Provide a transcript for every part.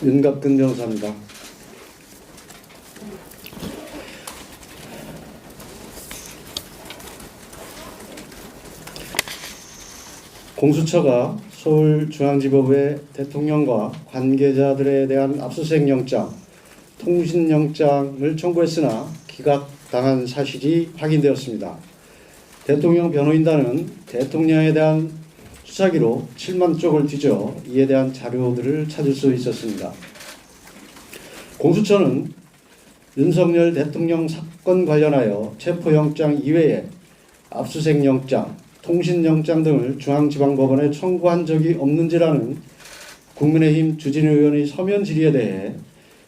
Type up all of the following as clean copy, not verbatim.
윤갑근 변호사입니다. 공수처가 서울중앙지법의 대통령과 관계자들에 대한 압수수색 영장, 통신영장을 청구했으나 기각당한 사실이 확인되었습니다. 대통령 변호인단은 대통령에 대한 수사기록 7만 쪽을 뒤져 이에 대한 자료들을 찾을 수 있었습니다. 공수처는 윤석열 대통령 사건 관련하여 체포영장 이외에 압수수색 영장, 통신영장 등을 중앙지방법원에 청구한 적이 없는지라는 국민의힘 주진우 의원의 서면 질의에 대해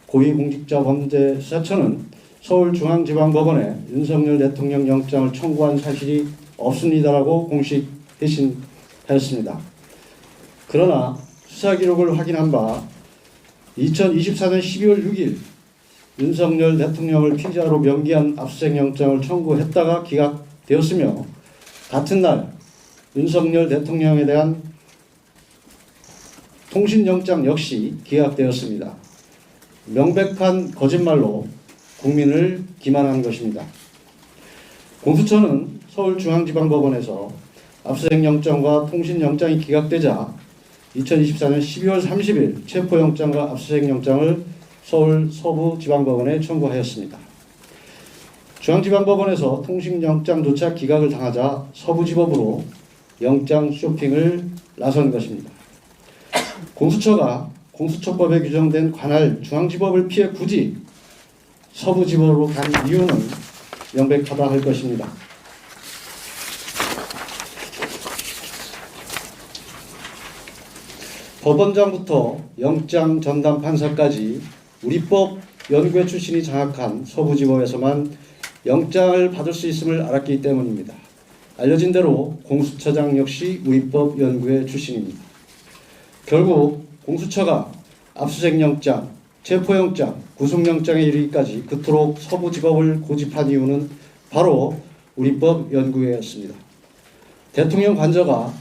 고위공직자범죄수사처는 서울중앙지방법원에 윤석열 대통령 영장을 청구한 사실이 없습니다라고 공식 회신하였습니다. 그러나 수사기록을 확인한 바 2024년 12월 6일 윤석열 대통령을 피의자로 명기한 압수수색 영장을 청구했다가 기각되었으며 같은 날 윤석열 대통령에 대한 통신영장 역시 기각되었습니다. 명백한 거짓말로 국민을 기만한 것입니다. 공수처는 서울중앙지방법원에서 압수수색 영장과 통신영장이 기각되자 2024년 12월 30일 체포영장과 압수수색 영장을 서울 서부지방법원에 청구하였습니다. 중앙지방법원에서 통신영장조차 기각을 당하자 서부지법으로 영장 쇼핑을 나선 것입니다. 공수처가 공수처법에 규정된 관할 중앙지법을 피해 굳이 서부지법으로 간 이유는 명백하다 할 것입니다. 법원장부터 영장 전담 판사까지 우리법 연구회 출신이 장악한 서부지법에서만 영장을 받을 수 있음을 알았기 때문입니다. 알려진 대로 공수처장 역시 우리법 연구회 출신입니다. 결국 공수처가 압수수색 영장, 체포영장, 구속영장에 이르기까지 그토록 서부지법을 고집한 이유는 바로 우리법 연구회였습니다. 대통령 관저가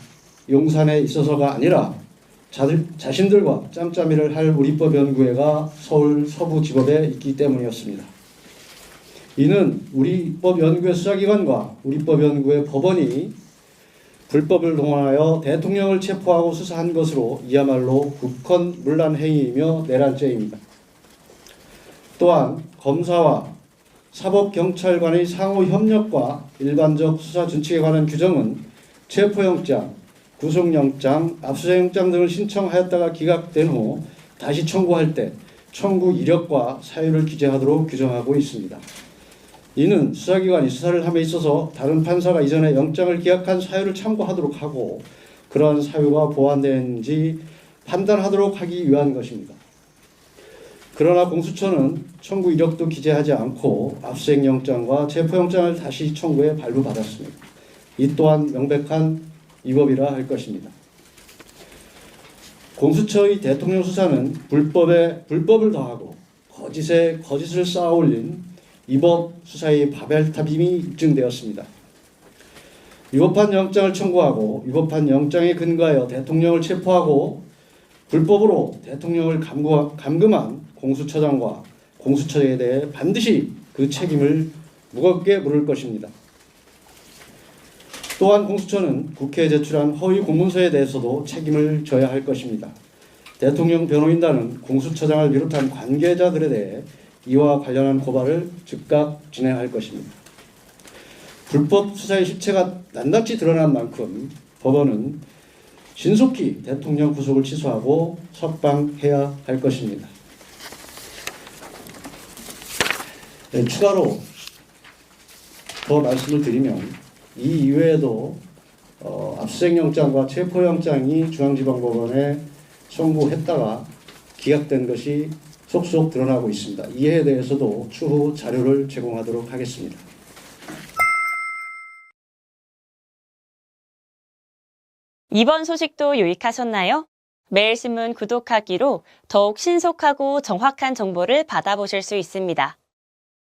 용산에 있어서가 아니라 자신들과 짬짬이를 할 우리법 연구회가 서울 서부지법에 있기 때문이었습니다. 이는 우리법 연구회 수사기관과 우리법 연구회 법원이 불법을 동원하여 대통령을 체포하고 수사한 것으로 이야말로 국헌문란 행위이며 내란죄입니다. 또한 검사와 사법경찰관의 상호 협력과 일반적 수사 준칙에 관한 규정은 체포영장, 구속영장, 압수수색영장 등을 신청하였다가 기각된 후 다시 청구할 때 청구 이력과 사유를 기재하도록 규정하고 있습니다. 이는 수사기관이 수사를 함에 있어서 다른 판사가 이전에 영장을 기각한 사유를 참고하도록 하고 그러한 사유가 보완되는지 판단하도록 하기 위한 것입니다. 그러나 공수처는 청구 이력도 기재하지 않고 압수수색 영장과 체포영장을 다시 청구해 발부받았습니다. 이 또한 명백한 위법이라 할 것입니다. 공수처의 대통령 수사는 불법에 불법을 더하고 거짓에 거짓을 쌓아올린 위법 수사의 바벨탑임이 입증되었습니다. 위법한 영장을 청구하고 위법한 영장에 근거하여 대통령을 체포하고 불법으로 대통령을 감금한 공수처장과 공수처에 대해 반드시 그 책임을 무겁게 물을 것입니다. 또한 공수처는 국회에 제출한 허위 공문서에 대해서도 책임을 져야 할 것입니다. 대통령 변호인단은 공수처장을 비롯한 관계자들에 대해 이와 관련한 고발을 즉각 진행할 것입니다. 불법 수사의 실체가 낱낱이 드러난 만큼 법원은 신속히 대통령 구속을 취소하고 석방해야 할 것입니다. 네, 추가로 더 말씀을 드리면 이 이외에도 압수수색영장과 체포영장이 중앙지방법원에 청구했다가 기각된 것이 속속 드러나고 있습니다. 이에 대해서도 추후 자료를 제공하도록 하겠습니다. 이번 소식도 유익하셨나요? 매일신문 구독하기로 더욱 신속하고 정확한 정보를 받아보실 수 있습니다.